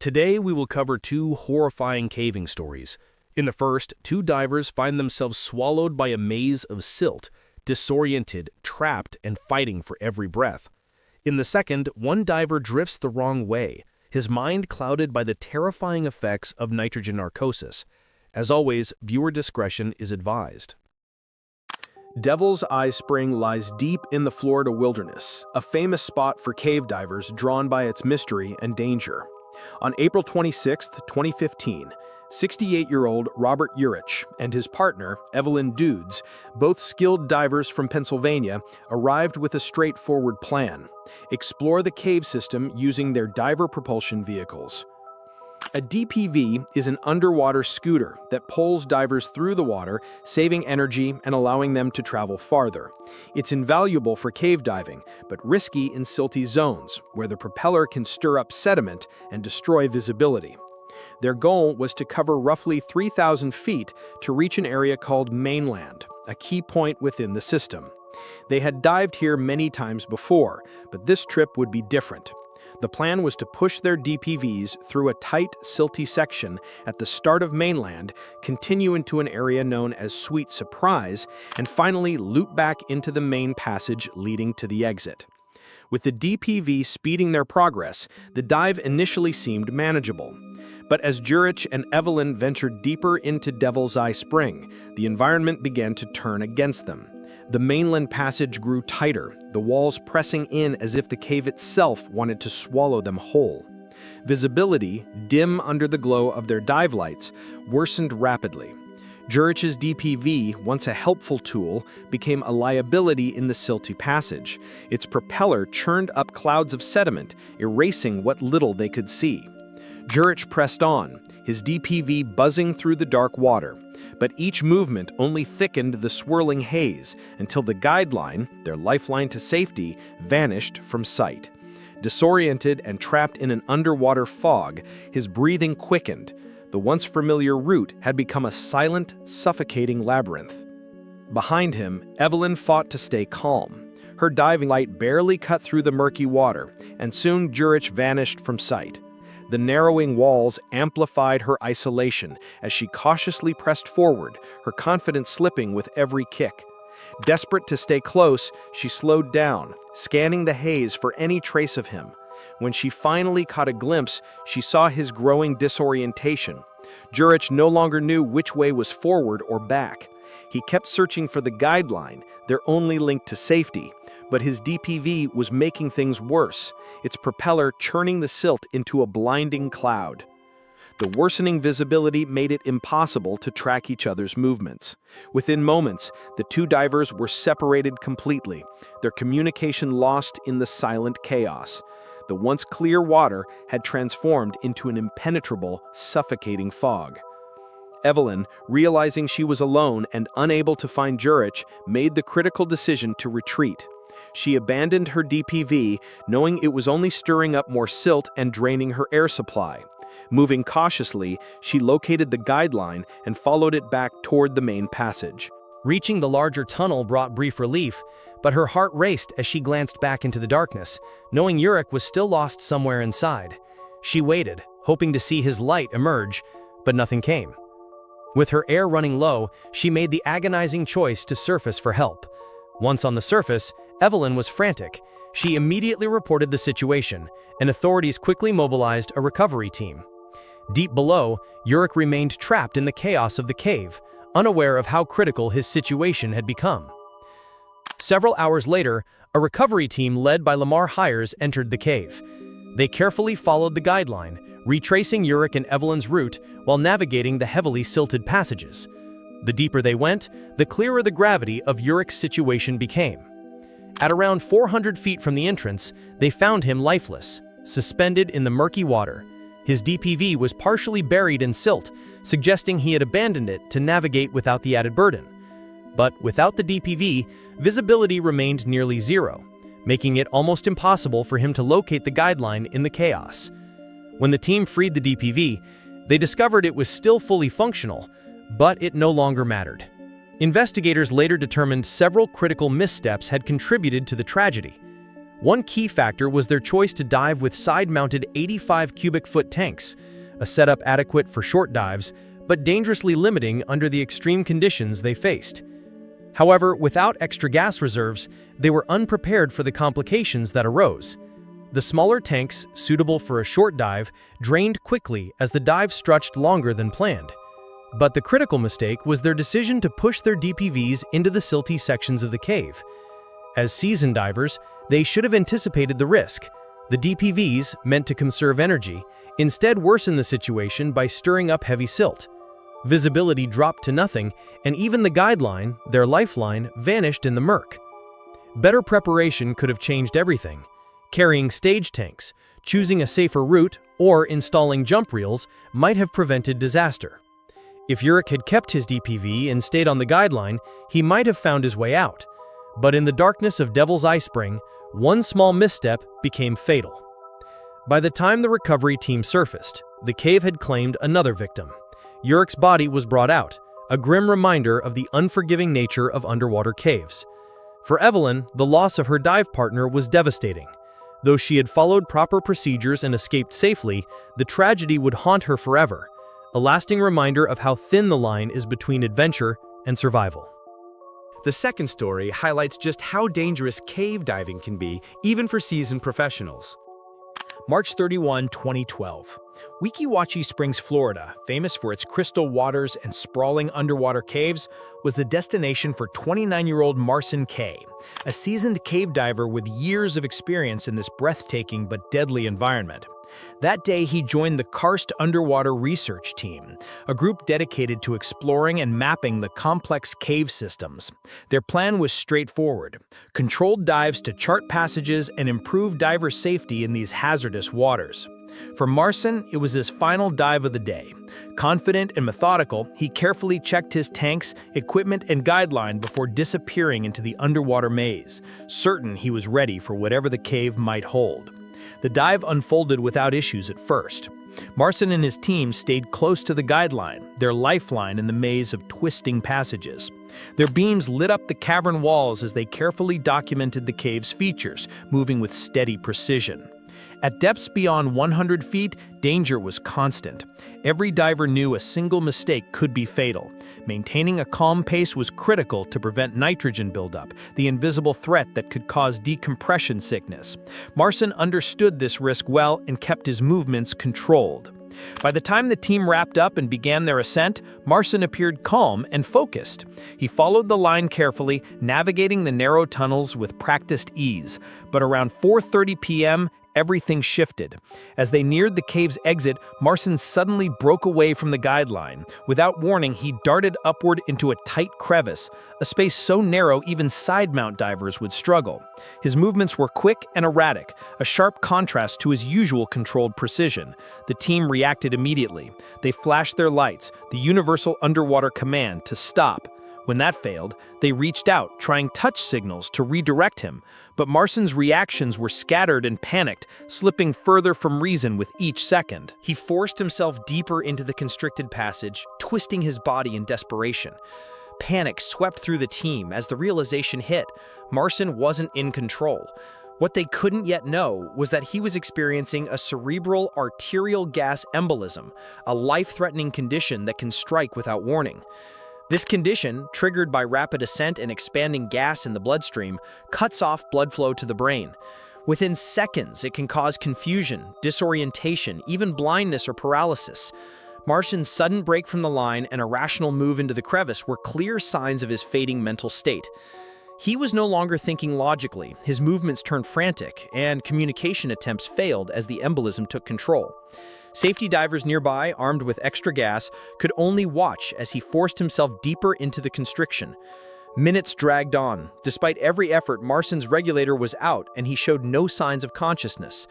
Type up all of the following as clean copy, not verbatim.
Today we will cover two horrifying caving stories. In the first, two divers find themselves swallowed by a maze of silt, disoriented, trapped, and fighting for every breath. In the second, one diver drifts the wrong way, his mind clouded by the terrifying effects of nitrogen narcosis. As always, viewer discretion is advised. Devil's Eye Spring lies deep in the Florida wilderness, a famous spot for cave divers drawn by its mystery and danger. On April 26, 2015, 68-year-old Robert Urich and his partner, Evelyn Dudes, both skilled divers from Pennsylvania, arrived with a straightforward plan: explore the cave system using their diver propulsion vehicles. A DPV is an underwater scooter that pulls divers through the water, saving energy and allowing them to travel farther. It's invaluable for cave diving, but risky in silty zones, where the propeller can stir up sediment and destroy visibility. Their goal was to cover roughly 3,000 feet to reach an area called mainland, a key point within the system. They had dived here many times before, but this trip would be different. The plan was to push their DPVs through a tight, silty section at the start of mainland, continue into an area known as Sweet Surprise, and finally loop back into the main passage leading to the exit. With the DPV speeding their progress, the dive initially seemed manageable. But as Urich and Evelyn ventured deeper into Devil's Eye Spring, the environment began to turn against them. The mainland passage grew tighter, the walls pressing in as if the cave itself wanted to swallow them whole. Visibility, dim under the glow of their dive lights, worsened rapidly. Urich's DPV, once a helpful tool, became a liability in the silty passage. Its propeller churned up clouds of sediment, erasing what little they could see. Urich pressed on, his DPV buzzing through the dark water. But each movement only thickened the swirling haze until the guideline, their lifeline to safety, vanished from sight. Disoriented and trapped in an underwater fog, his breathing quickened. The once familiar route had become a silent, suffocating labyrinth. Behind him, Evelyn fought to stay calm. Her diving light barely cut through the murky water, and soon Urich vanished from sight. The narrowing walls amplified her isolation as she cautiously pressed forward, her confidence slipping with every kick. Desperate to stay close, she slowed down, scanning the haze for any trace of him. When she finally caught a glimpse, she saw his growing disorientation. Urich no longer knew which way was forward or back. He kept searching for the guideline, their only link to safety, but his DPV was making things worse, its propeller churning the silt into a blinding cloud. The worsening visibility made it impossible to track each other's movements. Within moments, the two divers were separated completely, their communication lost in the silent chaos. The once clear water had transformed into an impenetrable, suffocating fog. Evelyn, realizing she was alone and unable to find Urich, made the critical decision to retreat. She abandoned her DPV, knowing it was only stirring up more silt and draining her air supply. Moving cautiously, she located the guideline and followed it back toward the main passage. Reaching the larger tunnel brought brief relief, but her heart raced as she glanced back into the darkness, knowing Urich was still lost somewhere inside. She waited, hoping to see his light emerge, but nothing came. With her air running low, she made the agonizing choice to surface for help. Once on the surface, Evelyn was frantic. She immediately reported the situation, and authorities quickly mobilized a recovery team. Deep below, Urich remained trapped in the chaos of the cave, unaware of how critical his situation had become. Several hours later, a recovery team led by Lamar Hires entered the cave. They carefully followed the guideline, retracing Urich and Evelyn's route while navigating the heavily silted passages. The deeper they went, the clearer the gravity of Urich's situation became. At around 400 feet from the entrance, they found him lifeless, suspended in the murky water. His DPV was partially buried in silt, suggesting he had abandoned it to navigate without the added burden. But without the DPV, visibility remained nearly zero, making it almost impossible for him to locate the guideline in the chaos. When the team freed the DPV, they discovered it was still fully functional, but it no longer mattered. Investigators later determined several critical missteps had contributed to the tragedy. One key factor was their choice to dive with side-mounted 85 cubic foot tanks, a setup adequate for short dives, but dangerously limiting under the extreme conditions they faced. However, without extra gas reserves, they were unprepared for the complications that arose. The smaller tanks, suitable for a short dive, drained quickly as the dive stretched longer than planned. But the critical mistake was their decision to push their DPVs into the silty sections of the cave. As seasoned divers, they should have anticipated the risk. The DPVs, meant to conserve energy, instead worsened the situation by stirring up heavy silt. Visibility dropped to nothing, and even the guideline, their lifeline, vanished in the murk. Better preparation could have changed everything. Carrying stage tanks, choosing a safer route, or installing jump reels might have prevented disaster. If Yurik had kept his DPV and stayed on the guideline, he might have found his way out. But in the darkness of Devil's Eye Spring, one small misstep became fatal. By the time the recovery team surfaced, the cave had claimed another victim. Yurik's body was brought out, a grim reminder of the unforgiving nature of underwater caves. For Evelyn, the loss of her dive partner was devastating. Though she had followed proper procedures and escaped safely, the tragedy would haunt her forever, a lasting reminder of how thin the line is between adventure and survival. The second story highlights just how dangerous cave diving can be, even for seasoned professionals. March 31, 2012. Wachee Springs, Florida, famous for its crystal waters and sprawling underwater caves, was the destination for 29-year-old Marcin K., a seasoned cave diver with years of experience in this breathtaking but deadly environment. That day, he joined the Karst Underwater Research Team, a group dedicated to exploring and mapping the complex cave systems. Their plan was straightforward: controlled dives to chart passages and improve diver safety in these hazardous waters. For Marcin, it was his final dive of the day. Confident and methodical, he carefully checked his tanks, equipment, and guideline before disappearing into the underwater maze, certain he was ready for whatever the cave might hold. The dive unfolded without issues at first. Marcin and his team stayed close to the guideline, their lifeline in the maze of twisting passages. Their beams lit up the cavern walls as they carefully documented the cave's features, moving with steady precision. At depths beyond 100 feet, danger was constant. Every diver knew a single mistake could be fatal. Maintaining a calm pace was critical to prevent nitrogen buildup, the invisible threat that could cause decompression sickness. Marcin understood this risk well and kept his movements controlled. By the time the team wrapped up and began their ascent, Marcin appeared calm and focused. He followed the line carefully, navigating the narrow tunnels with practiced ease. But around 4:30 p.m., everything shifted. As they neared the cave's exit, Marcin suddenly broke away from the guideline. Without warning, he darted upward into a tight crevice, a space so narrow even side-mount divers would struggle. His movements were quick and erratic, a sharp contrast to his usual controlled precision. The team reacted immediately. They flashed their lights, the universal underwater command to stop. When that failed, they reached out, trying touch signals to redirect him. But Marcin's reactions were scattered and panicked, slipping further from reason with each second. He forced himself deeper into the constricted passage, twisting his body in desperation. Panic swept through the team as the realization hit: Marcin wasn't in control. What they couldn't yet know was that he was experiencing a cerebral arterial gas embolism, a life-threatening condition that can strike without warning. This condition, triggered by rapid ascent and expanding gas in the bloodstream, cuts off blood flow to the brain. Within seconds, it can cause confusion, disorientation, even blindness or paralysis. Marcin's sudden break from the line and irrational move into the crevice were clear signs of his fading mental state. He was no longer thinking logically, his movements turned frantic, and communication attempts failed as the embolism took control. Safety divers nearby, armed with extra gas, could only watch as he forced himself deeper into the constriction. Minutes dragged on. Despite every effort, Marcin's regulator was out and he showed no signs of consciousness.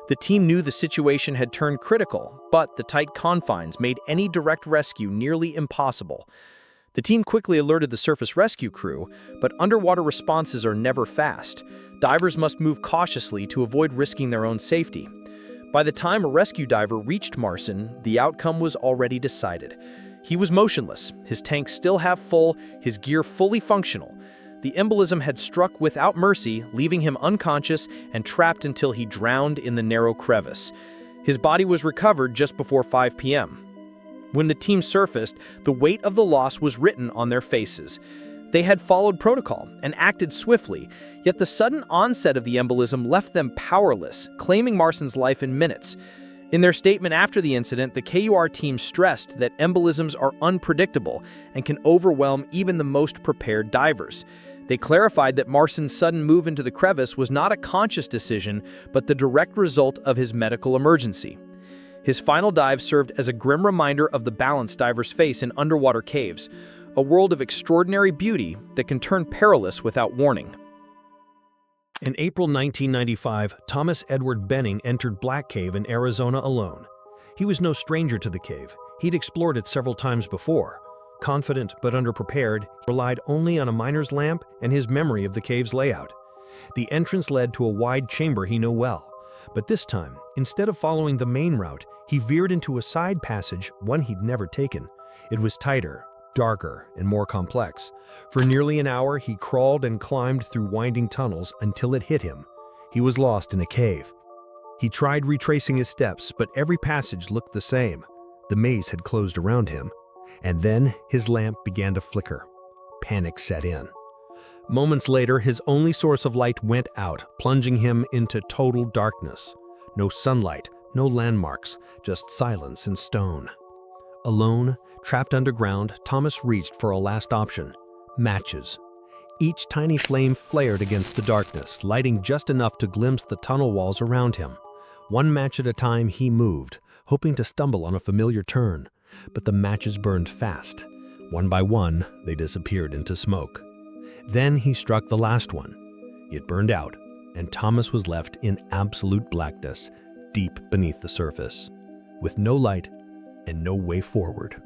The team knew the situation had turned critical, but the tight confines made any direct rescue nearly impossible. The team quickly alerted the surface rescue crew, but underwater responses are never fast. Divers must move cautiously to avoid risking their own safety. By the time a rescue diver reached Marcin, the outcome was already decided. He was motionless, his tank still half full, his gear fully functional. The embolism had struck without mercy, leaving him unconscious and trapped until he drowned in the narrow crevice. His body was recovered just before 5 p.m. When the team surfaced, the weight of the loss was written on their faces. They had followed protocol and acted swiftly, yet the sudden onset of the embolism left them powerless, claiming Marson's life in minutes. In their statement after the incident, the KUR team stressed that embolisms are unpredictable and can overwhelm even the most prepared divers. They clarified that Marson's sudden move into the crevice was not a conscious decision, but the direct result of his medical emergency. His final dive served as a grim reminder of the balance divers face in underwater caves, a world of extraordinary beauty that can turn perilous without warning. In April 1995, Thomas Edward Benning entered Black Cave in Arizona alone. He was no stranger to the cave. He'd explored it several times before. Confident but underprepared, he relied only on a miner's lamp and his memory of the cave's layout. The entrance led to a wide chamber he knew well. But this time, instead of following the main route, he veered into a side passage, one he'd never taken. It was tighter, darker, and more complex. For nearly an hour, he crawled and climbed through winding tunnels until it hit him. He was lost in a cave. He tried retracing his steps, but every passage looked the same. The maze had closed around him. And then his lamp began to flicker. Panic set in. Moments later, his only source of light went out, plunging him into total darkness. No sunlight, no landmarks, just silence and stone. Alone, trapped underground, Thomas reached for a last option: matches. Each tiny flame flared against the darkness, lighting just enough to glimpse the tunnel walls around him. One match at a time, he moved, hoping to stumble on a familiar turn. But the matches burned fast. One by one, they disappeared into smoke. Then he struck the last one. It burned out, and Thomas was left in absolute blackness, deep beneath the surface, with no light and no way forward.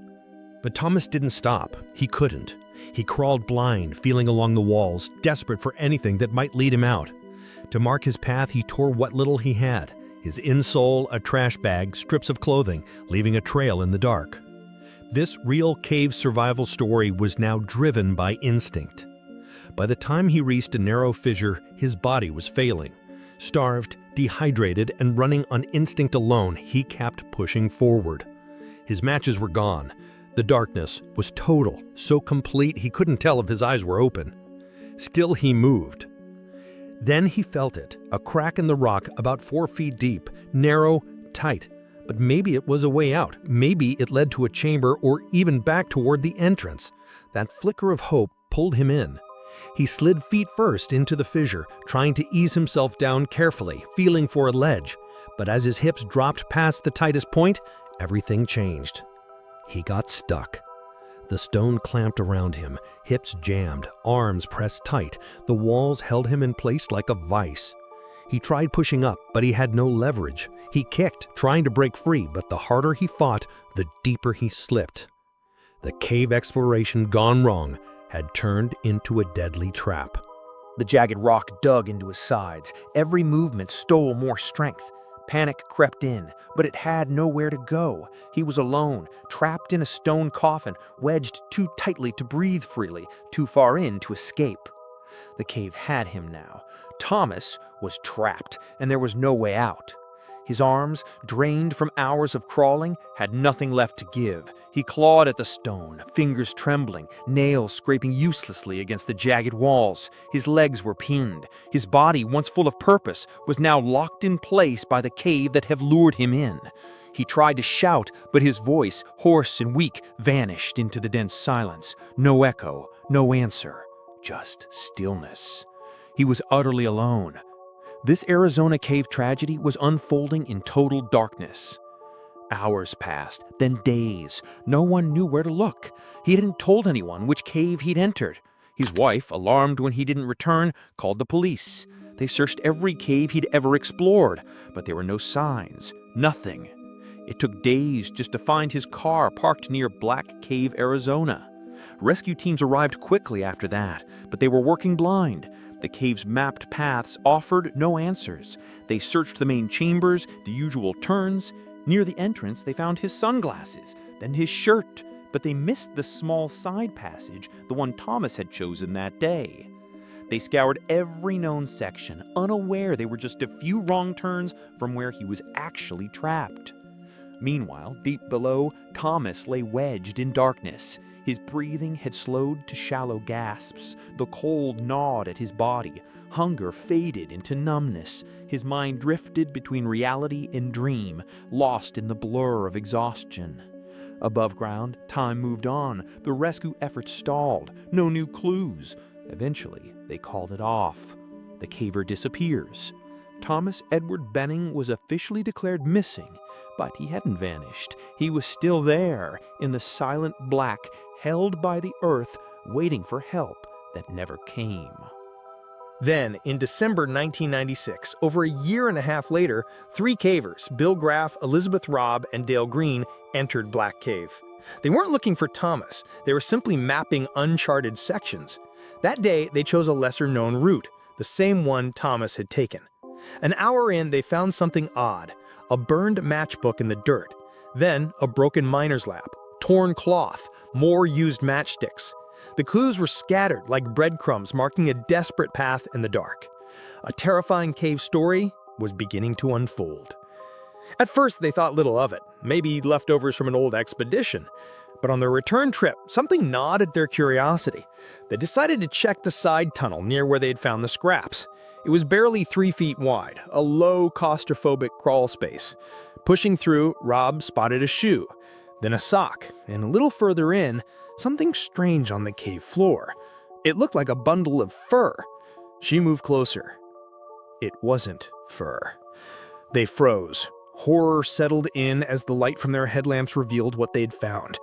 But Thomas didn't stop. He couldn't. He crawled blind, feeling along the walls, desperate for anything that might lead him out. To mark his path, he tore what little he had: his insole, a trash bag, strips of clothing, leaving a trail in the dark. This real cave survival story was now driven by instinct. By the time he reached a narrow fissure, his body was failing. Starved, dehydrated, and running on instinct alone, he kept pushing forward. His matches were gone. The darkness was total, so complete he couldn't tell if his eyes were open. Still he moved. Then he felt it, a crack in the rock about 4 feet deep, narrow, tight. But maybe it was a way out. Maybe it led to a chamber or even back toward the entrance. That flicker of hope pulled him in. He slid feet first into the fissure, trying to ease himself down carefully, feeling for a ledge. But as his hips dropped past the tightest point, everything changed. He got stuck. The stone clamped around him, hips jammed, arms pressed tight. The walls held him in place like a vice. He tried pushing up, but he had no leverage. He kicked, trying to break free, but the harder he fought, the deeper he slipped. The cave exploration gone wrong had turned into a deadly trap. The jagged rock dug into his sides. Every movement stole more strength. Panic crept in, but it had nowhere to go. He was alone, trapped in a stone coffin, wedged too tightly to breathe freely, too far in to escape. The cave had him now. Thomas was trapped, and there was no way out. His arms, drained from hours of crawling, had nothing left to give. He clawed at the stone, fingers trembling, nails scraping uselessly against the jagged walls. His legs were pinned. His body, once full of purpose, was now locked in place by the cave that had lured him in. He tried to shout, but his voice, hoarse and weak, vanished into the dense silence. No echo, no answer, just stillness. He was utterly alone. This Arizona cave tragedy was unfolding in total darkness. Hours passed, then days. No one knew where to look. He hadn't told anyone which cave he'd entered. His wife, alarmed when he didn't return, called the police. They searched every cave he'd ever explored, but there were no signs, nothing. It took days just to find his car parked near Black Cave, Arizona. Rescue teams arrived quickly after that, but they were working blind. The cave's mapped paths offered no answers. They searched the main chambers, the usual turns. Near the entrance, they found his sunglasses, then his shirt, but they missed the small side passage, the one Thomas had chosen that day. They scoured every known section, unaware they were just a few wrong turns from where he was actually trapped. Meanwhile, deep below, Thomas lay wedged in darkness. His breathing had slowed to shallow gasps. The cold gnawed at his body. Hunger faded into numbness. His mind drifted between reality and dream, lost in the blur of exhaustion. Above ground, time moved on. The rescue effort stalled. No new clues. Eventually, they called it off. The caver disappears. Thomas Edward Benning was officially declared missing, but he hadn't vanished. He was still there, in the silent black, held by the earth, waiting for help that never came. Then, in December 1996, over a year and a half later, 3 cavers, Bill Graff, Elizabeth Robb, and Dale Green, entered Black Cave. They weren't looking for Thomas, they were simply mapping uncharted sections. That day, they chose a lesser-known route, the same one Thomas had taken. An hour in, they found something odd, a burned matchbook in the dirt, then a broken miner's lamp, torn cloth, more used matchsticks. The clues were scattered like breadcrumbs marking a desperate path in the dark. A terrifying cave story was beginning to unfold. At first, they thought little of it, maybe leftovers from an old expedition. But on their return trip, something gnawed at their curiosity. They decided to check the side tunnel near where they had found the scraps. It was barely 3 feet wide, a low, claustrophobic crawl space. Pushing through, Rob spotted a shoe, then a sock, and a little further in, something strange on the cave floor. It looked like a bundle of fur. She moved closer. It wasn't fur. They froze. Horror settled in as the light from their headlamps revealed what they'd found.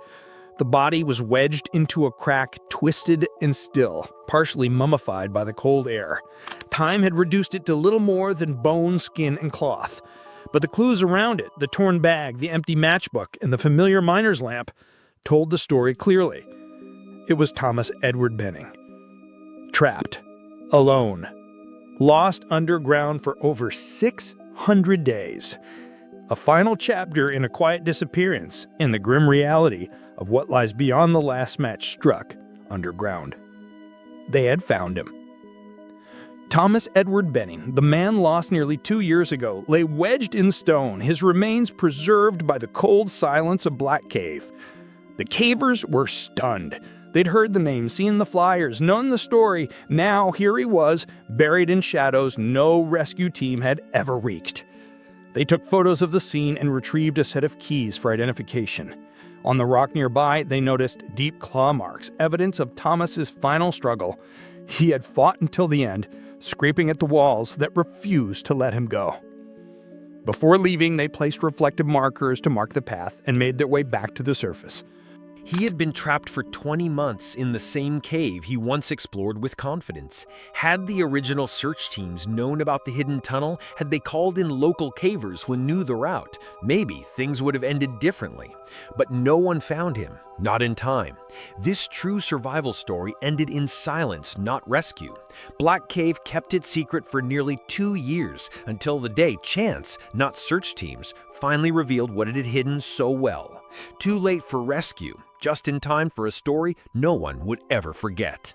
The body was wedged into a crack, twisted and still, partially mummified by the cold air. Time had reduced it to little more than bone, skin, and cloth. But the clues around it, the torn bag, the empty matchbook, and the familiar miner's lamp, told the story clearly. It was Thomas Edward Benning. Trapped. Alone. Lost underground for over 600 days. A final chapter in a quiet disappearance and the grim reality of what lies beyond the last match struck underground. They had found him. Thomas Edward Benning, the man lost nearly 2 years ago, lay wedged in stone, his remains preserved by the cold silence of Black Cave. The cavers were stunned. They'd heard the name, seen the flyers, known the story. Now here he was, buried in shadows no rescue team had ever reached. They took photos of the scene and retrieved a set of keys for identification. On the rock nearby, they noticed deep claw marks, evidence of Thomas's final struggle. He had fought until the end, scraping at the walls that refused to let him go. Before leaving, they placed reflective markers to mark the path and made their way back to the surface. He had been trapped for 20 months in the same cave he once explored with confidence. Had the original search teams known about the hidden tunnel, had they called in local cavers who knew the route, maybe things would have ended differently. But no one found him, not in time. This true survival story ended in silence, not rescue. Black Cave kept its secret for nearly 2 years, until the day chance, not search teams, finally revealed what it had hidden so well. Too late for rescue, just in time for a story no one would ever forget.